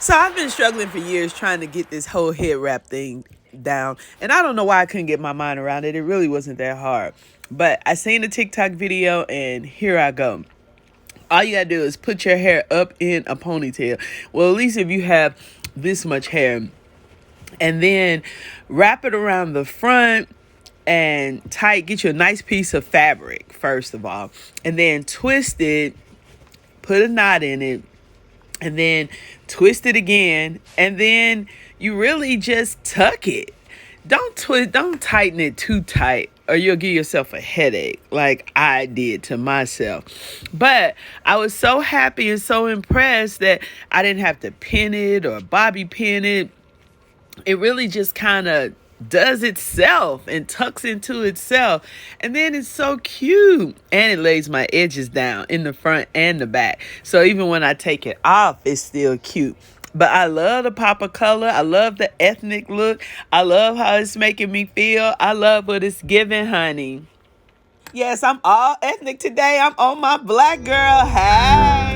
So I've been struggling for years trying to get this whole head wrap thing down. And I don't know why I couldn't get my mind around it. It really wasn't that hard. But I seen a TikTok video and here I go. All you gotta do is put your hair up in a ponytail. Well, at least if you have this much hair. And then wrap it around the front and get you a nice piece of fabric, first of all. And then twist it, put a knot in it, and then twist it again, and then you really just tuck it. Don't tighten it too tight or you'll give yourself a headache like I did to myself. But I was so happy and so impressed that I didn't have to pin it or bobby pin it. It really just kind of does itself and tucks into itself, and then it's so cute, and it lays my edges down in the front and the back, so even when I take it off it's still cute. But I love the pop of color. I love the ethnic look. I love how it's making me feel. I love what it's giving, honey. Yes, I'm all ethnic today. I'm on my black girl. Hey.